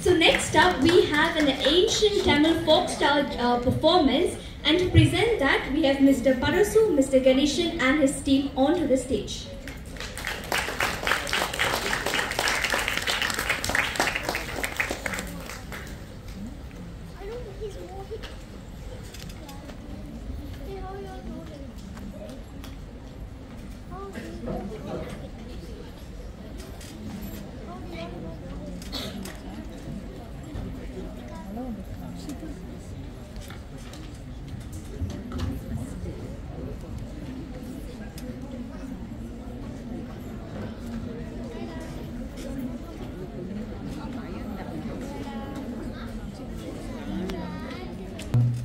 So next up we have an ancient Tamil folk style performance, and to present that we have Mr. Parasu, Mr. Ganeshan and his team onto the stage.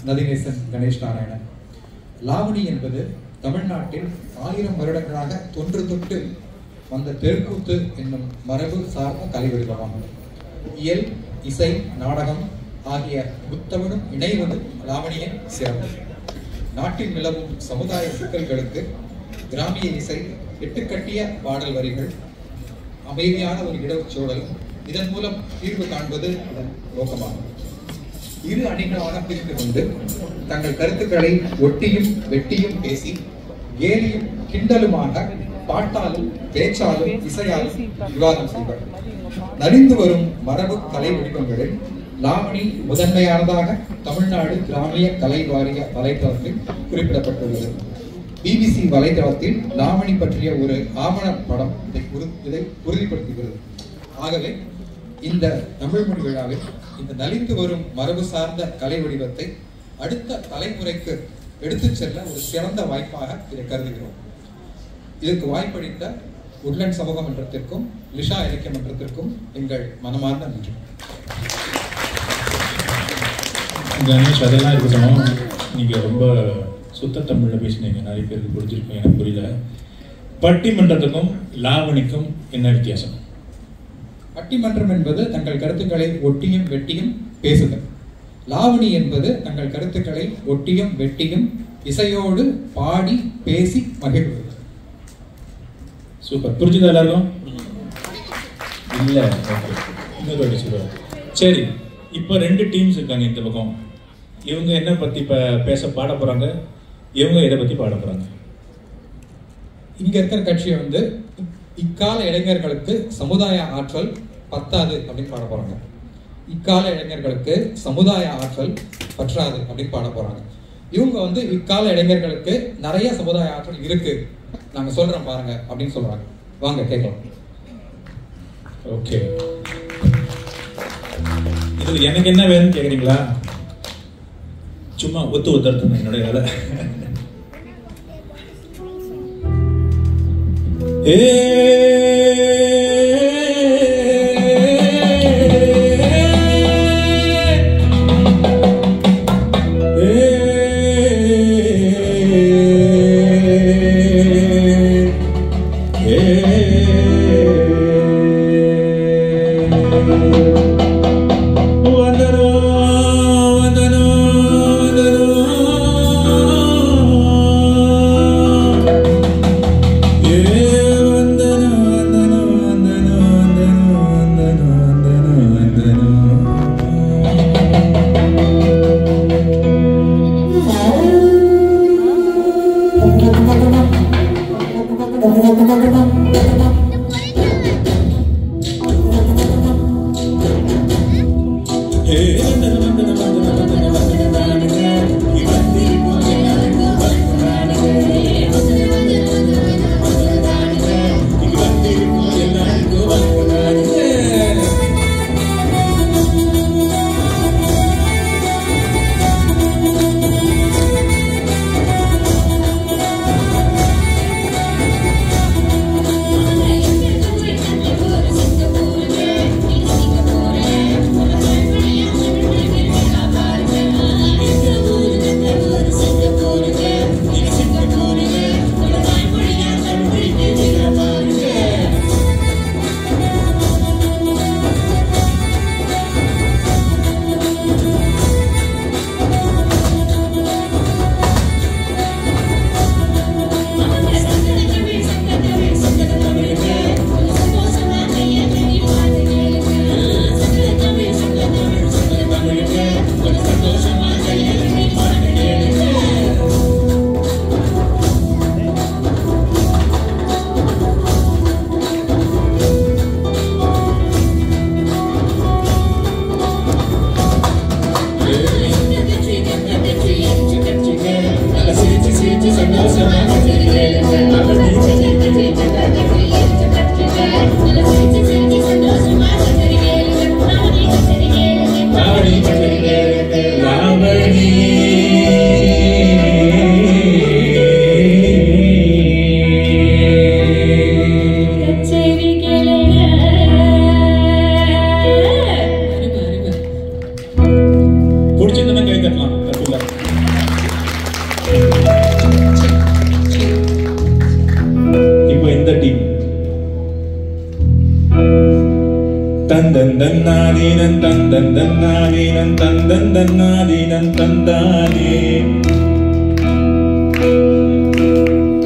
நதிநேசன் Ganesh Narayanan. Lavani என்பது தமிழ்நாட்டில் 1000 வருடங்களாக தொன்று தொட்டு வந்த தெருக்கூத்து என்னும் மரபு சார்ந்த கலை வடிவமாகும். இயல், இசை, நாடகம் ஆகிய புத்தமுடன் இணைவது லாவணியின் சிறப்பு. நாட்டில் நிலவும் சமுதாய சிக்கல்களுக்கு கிராமிய இசை, எட்டுக்கட்டிய பாடல் வரிகள், அமைதியான ஒரு இடச்சூழல், இதன் மூலம் தீர்வு காண்பது இதன் நோக்கமாகும். இரு அணிகளாக பிரிந்து கொண்டு தங்கள் கருத்துக்களை ஒட்டியும் வெட்டியும் பேசி கேலியும் கிண்டலுமாக பாட்டாலும் பேச்சாலும் இசையாலும் விவாதம் செய்வர். நலிந்து வரும் மரபு கலை வடிவங்களில் லாவணி முதன்மையானதாக தமிழ்நாடு கிராமிய கலை வாரிய வலைத்தளத்தில் குறிப்பிடப்பட்டுள்ளது. BBC வலைத்தளத்தில் லாவணி பற்றிய ஒரு ஆவணப்படம் இதை உறுதிப்படுத்துகிறது. ஆகவே இந்த தமிழ் மொழி விழாவில் இந்த நலிந்து வரும் மரபு சார்ந்த கலை வடிவத்தை அடுத்த தலைமுறைக்கு எடுத்துச் செல்ல ஒரு சிறந்த வாய்ப்பாக இதை கருதுகிறோம். இதற்கு வாய்ப்பளித்த உட்லண்ட் சமூக மன்றத்திற்கும் லிஷா இலக்கிய மன்றத்திற்கும் எங்கள் மனமார்ந்த நன்றி. கணேஷ், அதெல்லாம் இருக்கணும். நீங்கள் ரொம்ப சுத்த தமிழில் பேசினீங்க, நிறைய பேருக்கு புரிஞ்சிருக்கும், எனக்கு புரியல. பட்டிமன்றத்துக்கும் லாவணிக்கும் என்ன வித்தியாசம்? பட்டிமன்றம் என்பது தங்கள் கருத்துக்களை ஒட்டியும் வெட்டியும் பேசுதல். லாவணி என்பது தங்கள் கருத்துக்களை ஒட்டியும் வெட்டியும் இசையோடு பாடி பேசி மகிழ்வது. சூப்பர். புரிஞ்சுதா எல்லாரும்? இல்லை, இன்னொரு சொல்லுவாங்க. சரி, இப்போ 2 டீம்ஸ் இருக்காங்க இந்த பக்கம். இவங்க என்ன பற்றி பேச பாட போகிறாங்க, இவங்க எதை பற்றி பாட போகிறாங்க? இங்கே இருக்கிற கட்சியை வந்து இக்கால இளைஞர்களுக்கு சமுதாய ஆற்றல் பத்தாது அப்படின்னு பாட போறாங்க. இக்கால இளைஞர்களுக்கு சமுதாய ஆற்றல் பற்றாது அப்படின்னு பாட போறாங்க. இவங்க வந்து இக்கால இளைஞர்களுக்கு நிறைய சமுதாய ஆற்றல் இருக்கு, நாங்க சொல்றோம் பாருங்க அப்படின்னு சொல்றாங்க. வாங்க கேட்கலாம். ஓகே, இது எனக்கு என்ன வேணும்னு கேக்குறீங்களா? சும்மா ஒத்துறது என்னுடைய வேலை. Vandana தன்னாதீனம் தந்தன் தன்னாதீனம் தந்தன் தன்னாதீனம் தந்தானே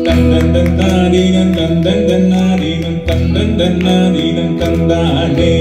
தந்தன் தன்னாதீனம் தந்தன் தன்னாதீனம் தந்தன் தன்னாதீனம் தந்தானே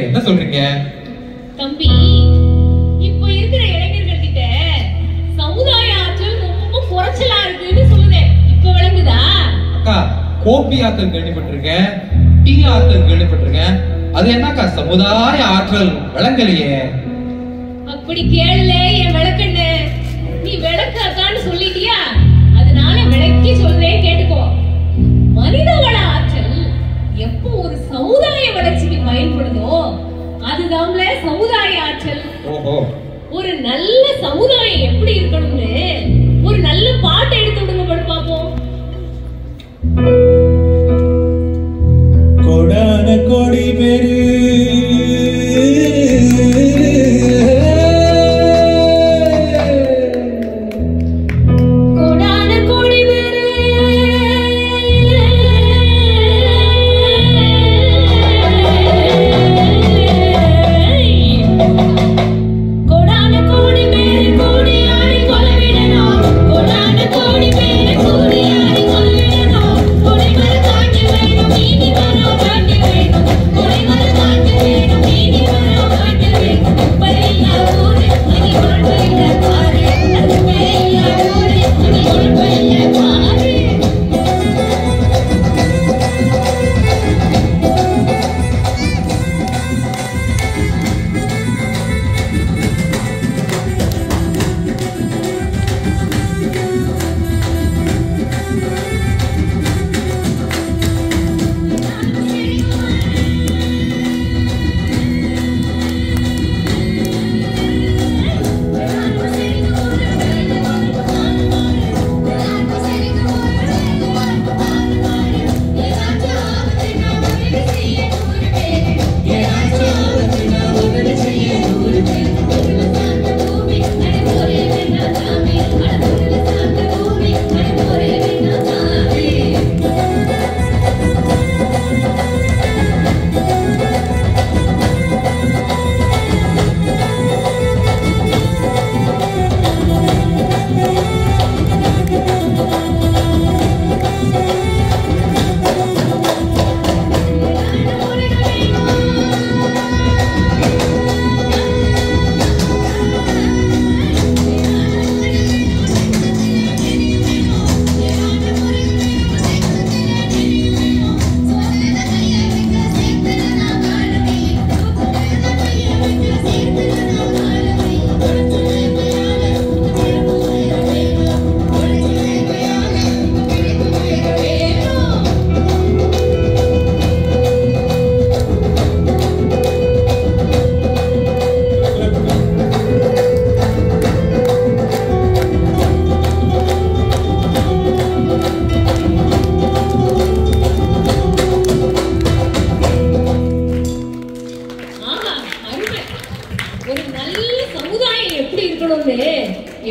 என்ன சொல்றீங்க தம்பி? இப்ப இருக்கிற இளைஞர்கள் கிட்ட சமுதாய ஆற்றல் ரொம்ப குறைச்சலா இருக்குன்னு சொல்லுதேன். இப்ப விளங்குதா? அக்கா, கோபி ஆற்றல் கேள்விப்பட்டிருக்கேன், டீ ஆற்றல் கேள்விப்பட்டிருக்கேன். அது என்னக்கா சமுதாய ஆற்றல்? விளங்கலையே. அப்படி கேளல என் விளக்கண்ணு. நீ விளக்கு அக்கான்னு சொல்லிட்டியா, அதனால விளக்கி சொல்றேன், கேட்டுக்கோ. மனிதவள ஆற்றல் எப்போ ஒரு சமுதாய வளர்ச்சிக்கு பயன்படுதோ அதுதான்ல சமுதாய ஆற்றல். ஒரு நல்ல சமுதாயம் எப்படி இருக்கணும்னு ஒரு நல்ல பாட்டை எடுத்து விடுங்க பாப்போம். கோடான கோடி பேரு கோடான கோடி பேரு கோடி ஆடி கொலவிட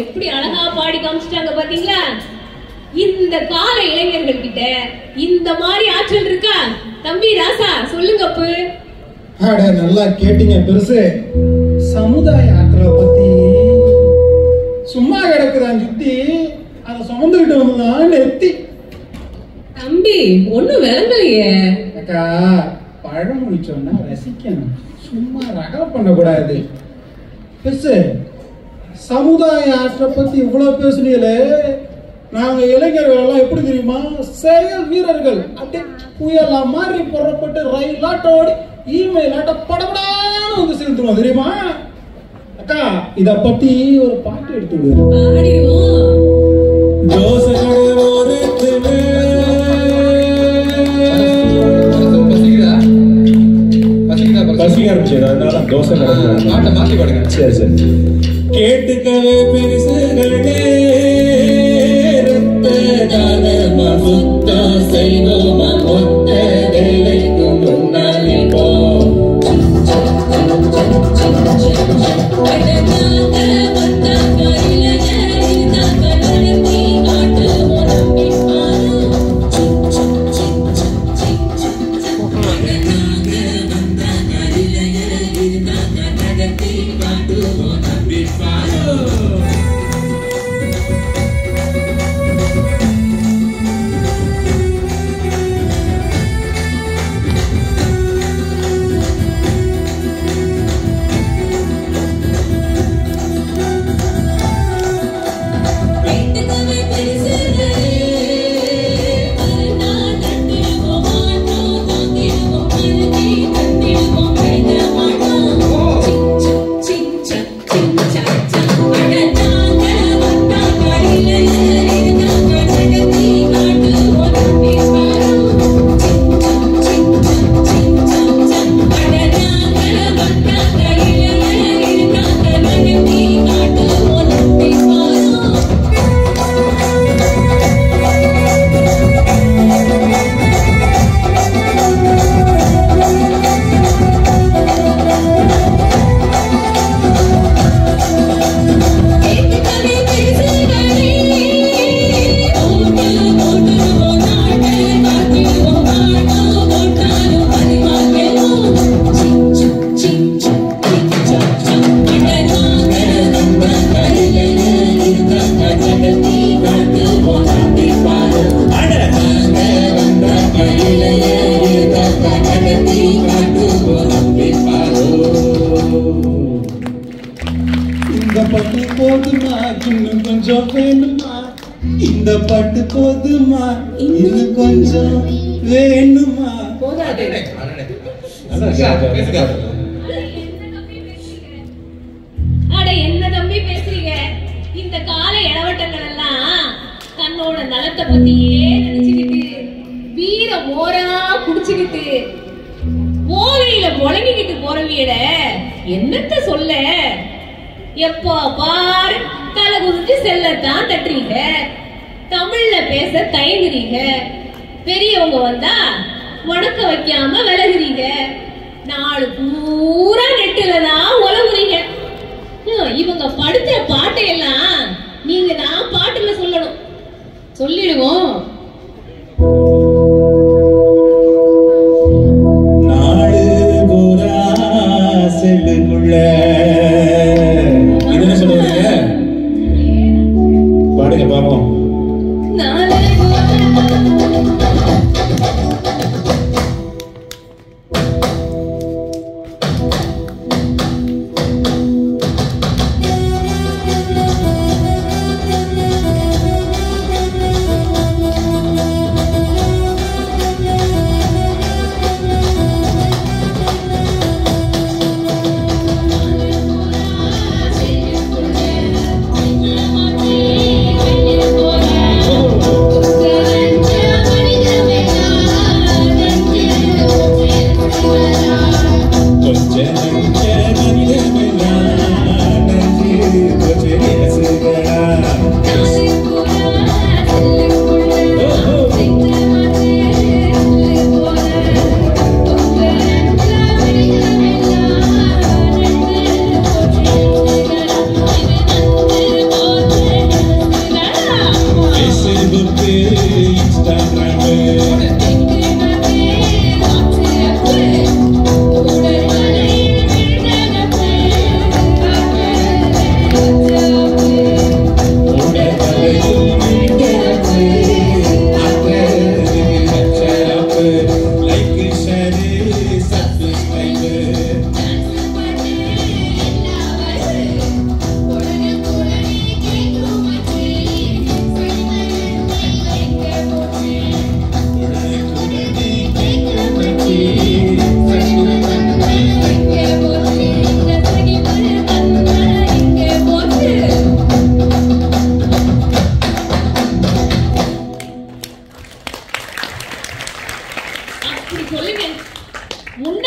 எப்படி அழகா பாடி காமிச்சிட்டாங்க பாத்தீங்களா? இந்த கால இளைஞர்கள் கிட்ட இந்த மாதிரி ஆற்றல் இருக்கா? தம்பி ராசா சொல்லுங்க அப்பு. அட நல்லா கேட்டீங்க பெருசு. சமுதாய ஆற்றலை பத்தி சும்மா கிடக்குறான் சுத்தி, அதை சுமந்துகிட்டு வந்தான் நெத்தி. தம்பி ஒண்ணு விளங்கலையே. அக்கா பழம் முடிச்சோன்னா ரசிக்கணும், சும்மா ரகலை பண்ணக்கூடாது. பெருசு சமுதாய ஆற்றலை பத்தி இவ்வளவு பேசுனீங்களே, நாங்க இளைஞர்கள் எல்லாம் எப்படி தெரியுமா? செயல் வீரர்கள். அப்படியே புயலா மாதிரி புறப்பட்டு ரயில் ஆட்டோடி இமெயில் ஆட்ட படப்படான்னு வந்து சேர்ந்துருவோம் தெரியுமா? அக்கா இத பத்தி ஒரு பாட்டு எடுத்து பசிக்க ஆரம்பிச்சது, அதனால தோசை பாட்டை மாத்தி பாடுங்க. சரி சரி. கேட்டுக்கவே பெருசுகளே, கொஞ்சம் வேணுமா? இந்த பாட்டு போதுமா? இன்னும் கொஞ்சம் வேணுமா? அட என்ன தம்பி பேசுறீங்க? இந்த கால இளவட்டங்கள் எல்லாம் தன்னோட நலத்தை பத்தியே நினைச்சுக்கிட்டு, வீர மோரா குடிச்சுக்கிட்டு, போதையில முழங்கிக்கிட்டு போறவியட என்னத்த சொல்ல? எப்போ பாரு தலை குதிச்சு செல்லத்தான் தட்டுறீங்க, தமிழ்ல பேச தயங்குறீங்க, பெரியவங்க வந்தா வணக்க வைக்காம விலகுறீங்க, நாலு பூரா நெட்டுல தான் உலகுறீங்க. இவங்க படுத்துற பாட்டையெல்லாம் நீங்க தான் பாட்டுல சொல்லணும். சொல்லிடுவோம். நாடு பூரா செல்லுக்குள்ள என்ன சொல்லுவீங்க? பாடுங்க பாப்போம்.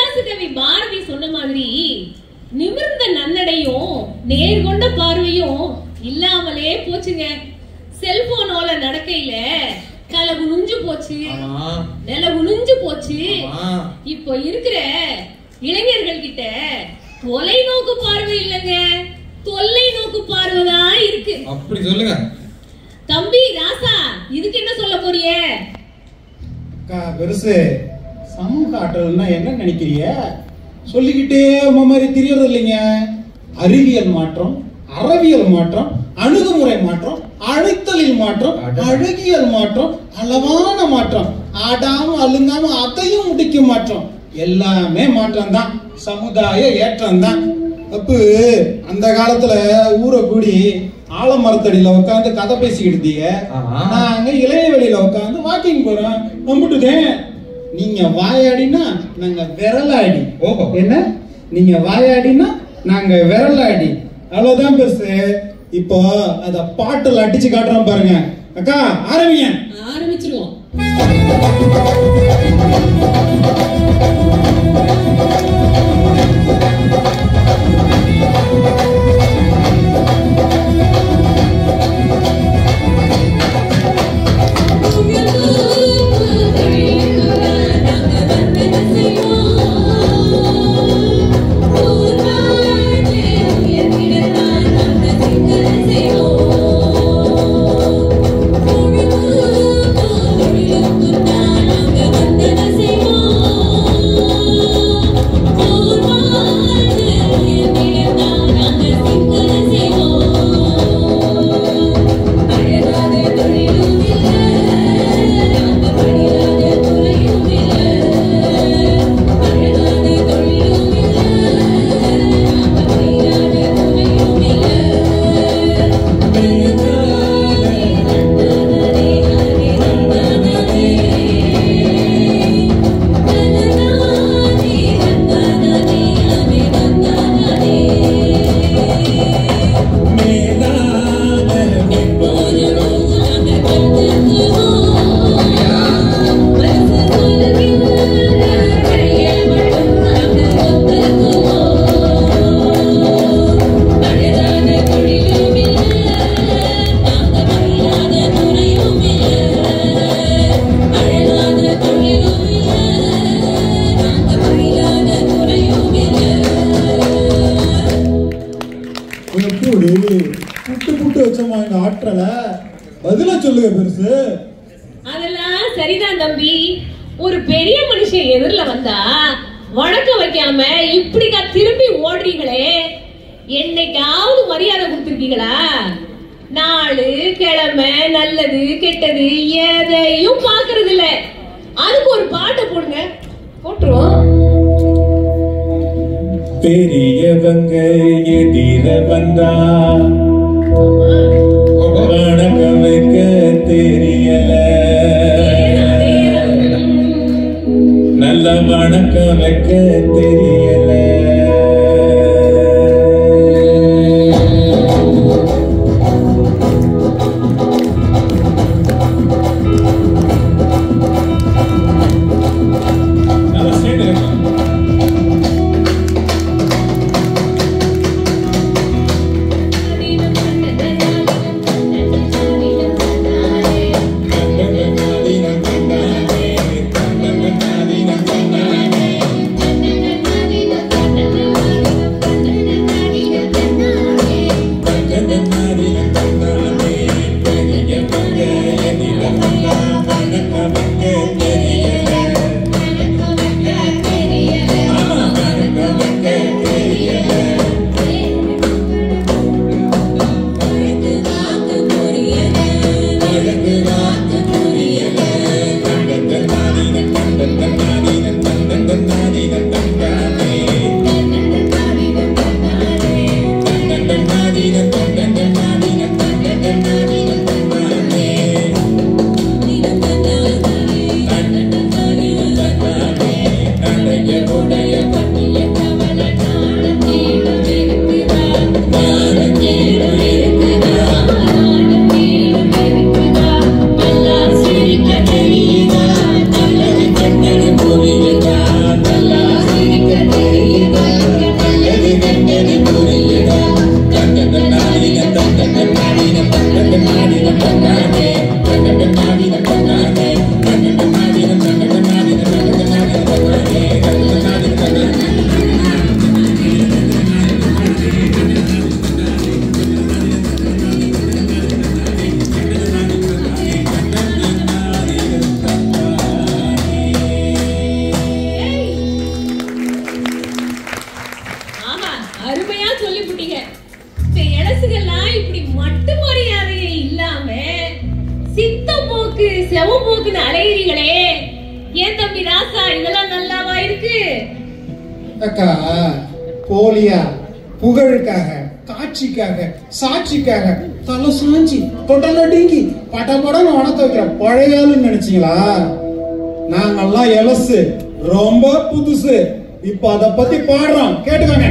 கண்ணதாச கவி பாரதி சொன்ன மாதிரி நிமிர்ந்த நன்னடையும் நேர்கொண்ட பார்வையும் இல்லாமலே போச்சுங்க. செல்போனோல நடக்கையில தலை குனிஞ்சு போச்சு, நில குனிஞ்சு போச்சு. இப்போ இருக்கிற இளைஞர்கள் கிட்ட தொலைநோக்கு பார்வை இல்லைங்க, தொல்லை நோக்கு பார்வைதான் இருக்கு. அப்படி சொல்லுங்க தம்பி ராசா, இதுக்கு என்ன சொல்ல போறிய? பெருசு சமூக ஆற்றல்னா என்ன நினைக்கிறீங்க? சொல்லிக்கிட்டே மாதிரி தெரியறது இல்லைங்க. அறிவியல் மாற்றம், அறவியல் மாற்றம், அணுகுமுறை மாற்றம், அழைத்தலில் மாற்றம், அழகியல் மாற்றம், அளவான மாற்றம், ஆடாம அழுங்காம அதையும் முடிக்கும் மாற்றம், எல்லாமே மாற்றம் தான். சமுதாய ஏற்றம் தான். அப்ப அந்த காலத்துல ஊரை கூடி ஆலமரத்தடியில உட்காந்து கதை பேசிக்கிட்டு இருந்தீங்க. நாங்க இளைய வெளியில உட்காந்து வாக்கிங் போறோம். நம்பிட்டுதேன். நீங்க வாயாடினா நாங்க விரலாடி. என்ன நீங்க வாயாடினா நாங்க விரலாடி. அவ்வளவுதான் பெருசு. இப்போ அத பாட்டுல அடிச்சு காட்டுறோம் பாருங்க. அக்கா ஆரம்பிங்க. ஆரம்பிச்சிருவோம். அதெல்லாம் சரிதான் தம்பி. ஒரு பெரிய மனுஷன் எதிரில வந்தா வணக்கம் வைக்காம இப்படிக்கா திரும்பி ஓடுறீங்களே, என்னைக்காவது மரியாதை கொடுத்திருக்கீங்களா? நாலு கிழமை நல்லது கெட்டது எதையும் பாக்குறது இல்ல. அதுக்கு ஒரு பாட்டை போடுங்க. போட்டுருவோம். பெரியவங்க எதிர வந்தா வணக்கம் வைக்க தெரியல, நல்ல வணக்கம் வைக்க தெரியல. Na இதெல்லாம் நல்லாவா இருக்கு? அக்கா போலியா புகழுக்காக காட்சிக்காக சாட்சிக்காக தலை சாஞ்சி தொட்டல டிங்கி படபடன்னு உணர்த்த வைக்கிற பழையாளுன்னு நினைச்சீங்களா? நாங்கெல்லாம் எலசு ரொம்ப புதுசு. இப்ப அத பத்தி பாடுறோம், கேட்டுக்கோங்க.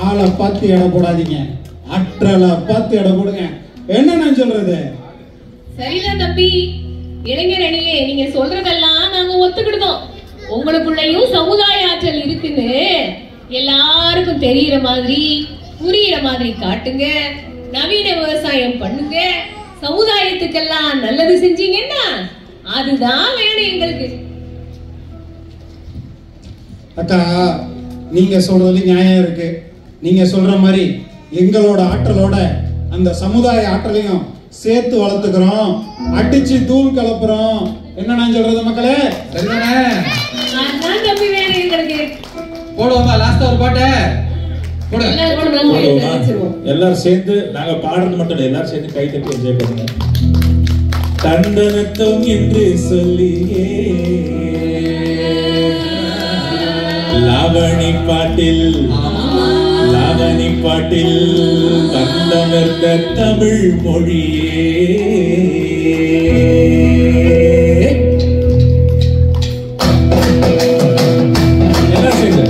ஆளை பார்த்து இடம் போடாதீங்க, அற்றலை பார்த்து இடம் போடுங்க. என்ன நான் சொல்றது? சரிதான் தம்பி. இளைஞர் அணியே, நீங்க சொல்றதெல்லாம் நாங்க ஒத்துக்கிடுதோம். உங்களுக்குள்ளயும் சமுதாய ஆற்றல் இருக்குன்னு எல்லாருக்கும் தெரியற மாதிரி புரியுற மாதிரி காட்டுங்க. நவீன விவசாயம் பண்ணுங்க. சமுதாயத்துக்கெல்லாம் நல்லது செஞ்சீங்கன்னா அதுதான் வேணும் எங்களுக்கு. அக்கா, நீங்க சொல்றது நியாயம் இருக்கு. நீங்க சொல்ற மாதிரி எங்களோட ஆற்றலோட அந்த சமுதாய ஆற்றலையும் சேர்த்து வளர்த்துக்கிறோம், அடிச்சு தூள் கலப்புறோம். என்ன நான் சொல்றது மக்களே? சரிதானே? அதான் தம்பி வேணும் எங்களுக்கு. போடுவோமா லாஸ்டா ஒரு பாட்டு? போடு. எல்லாரும் சேர்ந்து நாங்க பாடுறது மட்டும் இல்ல, எல்லாரும் சேர்ந்து கை தட்டி என்ஜாய் பண்ணுங்க. தந்தனத்தம் என்று சொல்லியே லாவணி பாட்டில் தந்தமர்ந்த தமிழ் மொழியே எல்லாம் சேர்ந்து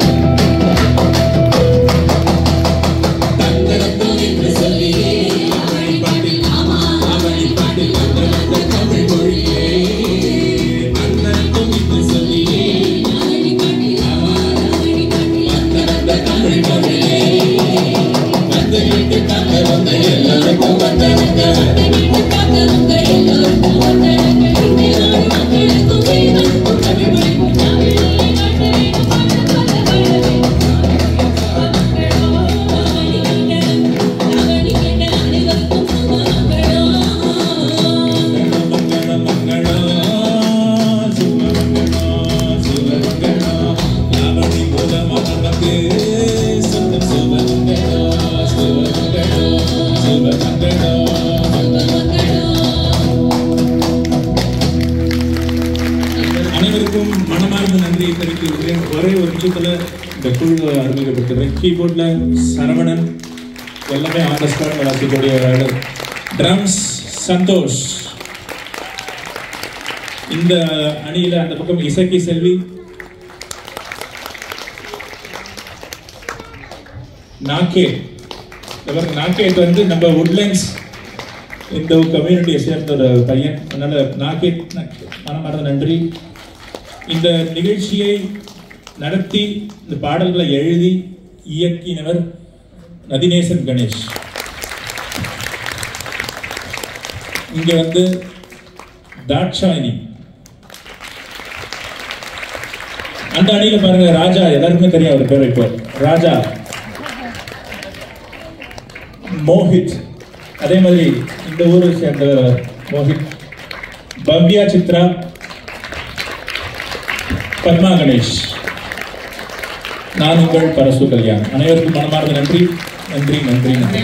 அனைவருக்கும் மனமார்ந்த நன்றியை தெரிவிக்கிறேன். ஒரே ஒரு நிமிஷத்துல இந்த குழுவை அறிமுகப்படுத்துகிறேன். கீபோர்ட்ல சரவணன், எல்லாமே ஆன் தி ஸ்பாட் வாசிக்கக்கூடிய ஆளு. ட்ரம்ஸ் சந்தோஷ். இந்த அணியில அந்த பக்கம் இசக்கி செல்வி, நாகேட். நாகேட் வந்து நம்ம உட்லைன்ஸ் இந்த கம்யூனிட்டியை சேர்ந்த ஒரு பையன். அதனால நாகேட் மனமார்ந்த நன்றி. இந்த நிகழ்ச்சியை நடத்தி இந்த பாடல்களை எழுதி இயக்கினவர் நதிநேசன் கணேஷ். இங்க வந்து தாட்சாயினி. அந்த அணியில பாருங்க ராஜா, எல்லாருக்குமே தெரியும் அவர் பேர். இப்போ ராஜா, மோஹித், அதே மாதிரி இந்த ஊரை சேர்ந்த மோஹித், பவ்யா சித்ரா, பத்மா கணேஷ். நான் உங்கள் பரசு கல்யாண். அனைவருக்கும் மனமார்ந்த நன்றி நன்றி நன்றி நன்றி.